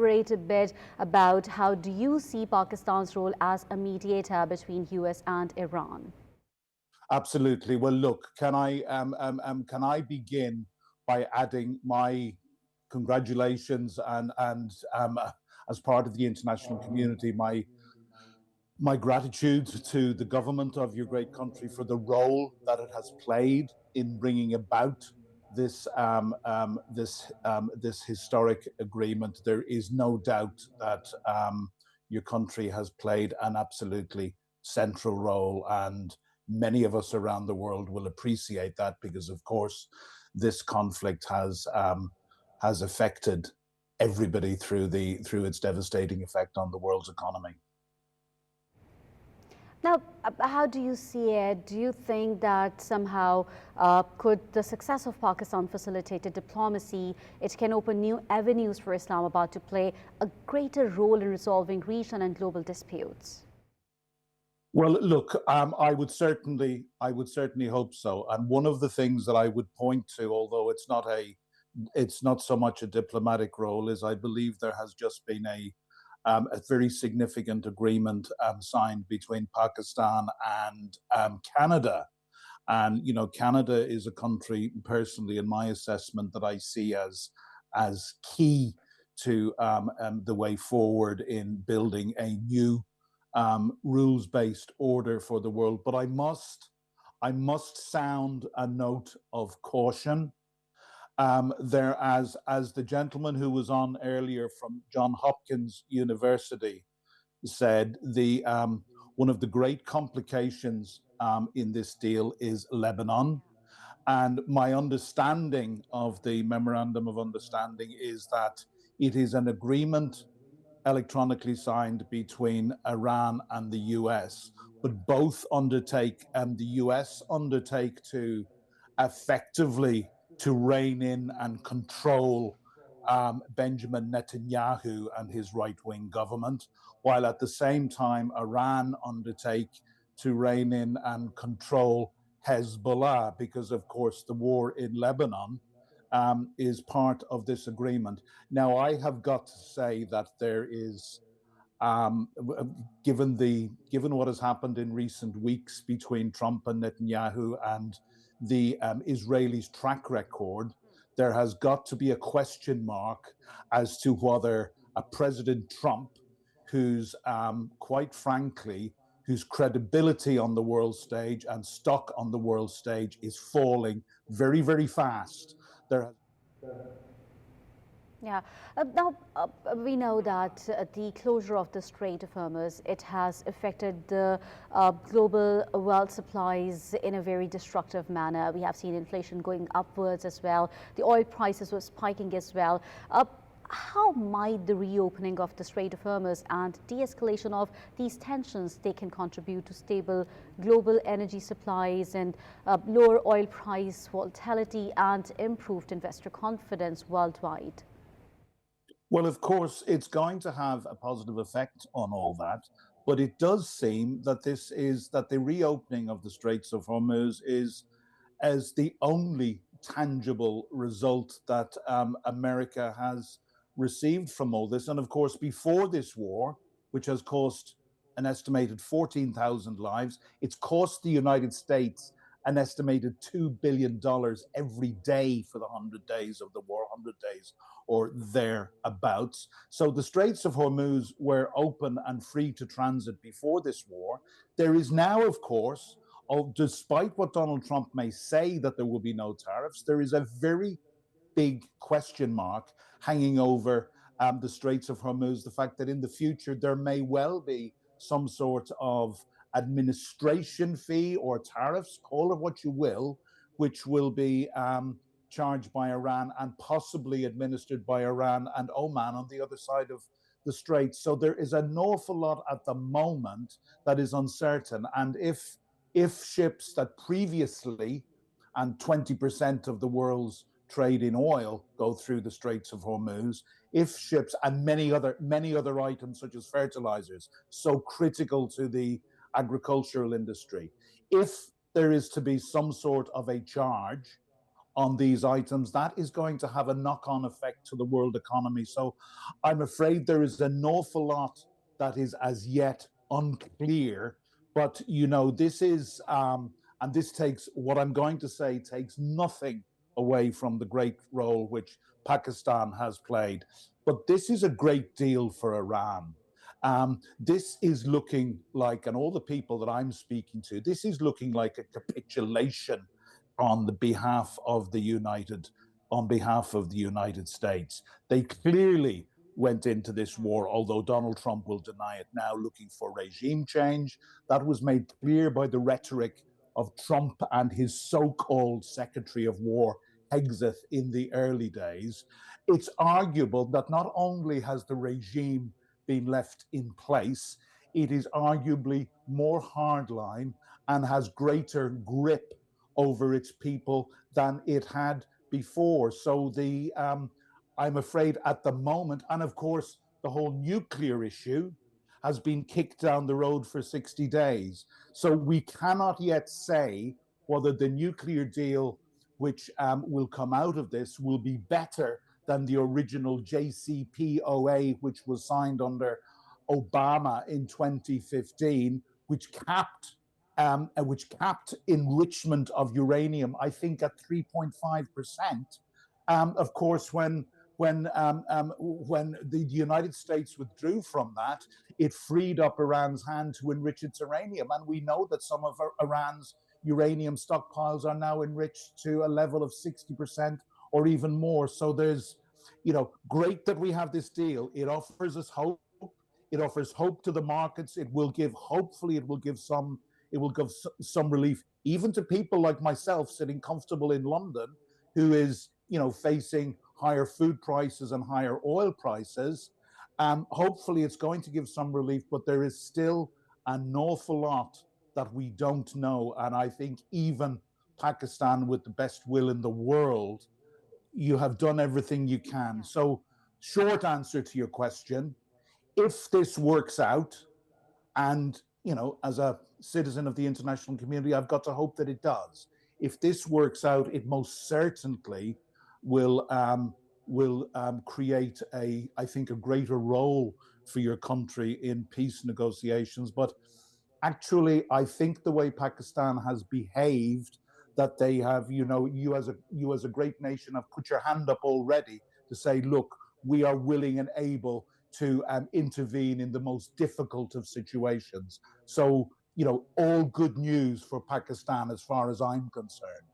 Elaborate a bit about how do you see Pakistan's role as a mediator between US and Iran? Absolutely. Well, look, can I begin by adding my congratulations and as part of the international community, my gratitude to the government of your great country for the role that it has played in bringing about this historic agreement. There is no doubt that your country has played an absolutely central role, and many of us around the world will appreciate that because, of course, this conflict has affected everybody through its devastating effect on the world's economy. Now, how do you see it? Do you think that somehow could the success of Pakistan facilitated diplomacy? It can open new avenues for Islamabad to play a greater role in resolving regional and global disputes? Well, look, I would certainly hope so. And one of the things that I would point to, although it's not so much a diplomatic role, is I believe there has just been a very significant agreement signed between Pakistan and Canada. And you know, Canada is a country, personally, in my assessment, that I see as key to the way forward in building a new rules-based order for the world. But I must sound a note of caution. As the gentleman who was on earlier from Johns Hopkins University said, one of the great complications in this deal is Lebanon. And my understanding of the memorandum of understanding is that it is an agreement electronically signed between Iran and the US, but both undertake, and the US undertake to effectively to rein in and control Benjamin Netanyahu and his right-wing government, while at the same time Iran undertake to rein in and control Hezbollah, because of course the war in Lebanon is part of this agreement. Now, I have got to say that there is, given what has happened in recent weeks between Trump and Netanyahu and the Israelis' track record, there has got to be a question mark as to whether a President Trump, who's quite frankly, whose credibility on the world stage and stock on the world stage is falling very, very fast. Yeah. Now, we know that the closure of the Strait of Hormuz, it has affected the global world supplies in a very destructive manner. We have seen inflation going upwards as well. The oil prices were spiking as well. How might the reopening of the Strait of Hormuz and de-escalation of these tensions, they can contribute to stable global energy supplies and lower oil price volatility and improved investor confidence worldwide? Well, of course, it's going to have a positive effect on all that, but it does seem that the reopening of the Straits of Hormuz is as the only tangible result that America has received from all this. And of course, before this war, which has cost an estimated 14,000 lives, it's cost the United States an estimated $2 billion every day for the 100 days of the war, 100 days or thereabouts. So the Straits of Hormuz were open and free to transit before this war. There is now, of course, despite what Donald Trump may say that there will be no tariffs, there is a very big question mark hanging over the Straits of Hormuz, the fact that in the future there may well be some sort of administration fee or tariffs, call it what you will, which will be charged by Iran and possibly administered by Iran and Oman on the other side of the Straits. So there is an awful lot at the moment that is uncertain. And if ships that previously, and 20% of the world's trade in oil go through the Straits of Hormuz, if ships and many other items such as fertilizers, so critical to the agricultural industry, if there is to be some sort of a charge on these items, that is going to have a knock-on effect to the world economy. So I'm afraid there is an awful lot that is as yet unclear. But this is and this takes, what I'm going to say takes nothing away from the great role which Pakistan has played. But this is a great deal for Iran. This is looking like, and all the people that I'm speaking to, this is looking like a capitulation on the behalf of the United States. They clearly went into this war, although Donald Trump will deny it now, looking for regime change. That was made clear by the rhetoric of Trump and his so-called Secretary of War, Hegseth, in the early days. It's arguable that not only has the regime been left in place, it is arguably more hardline and has greater grip over its people than it had before. So I'm afraid at the moment, and of course the whole nuclear issue has been kicked down the road for 60 days. So we cannot yet say whether the nuclear deal which will come out of this will be better than the original JCPOA, which was signed under Obama in 2015, which capped enrichment of uranium, I think, at 3.5%. Of course, when the United States withdrew from that, it freed up Iran's hand to enrich its uranium, and we know that some of Iran's uranium stockpiles are now enriched to a level of 60% or even more. So there's, great that we have this deal. It offers us hope. It offers hope to the markets. Hopefully, it will give some relief, even to people like myself sitting comfortable in London, who is, facing higher food prices and higher oil prices. Hopefully, it's going to give some relief, but there is still an awful lot that we don't know. And I think even Pakistan, with the best will in the world, you have done everything you can. So, short answer to your question, if this works out, and, as a citizen of the international community, I've got to hope that it does. If this works out, it most certainly will create I think, a greater role for your country in peace negotiations. But actually, I think the way Pakistan has behaved, that they have, you as a great nation have put your hand up already to say, look, we are willing and able to intervene in the most difficult of situations. So, all good news for Pakistan as far as I'm concerned.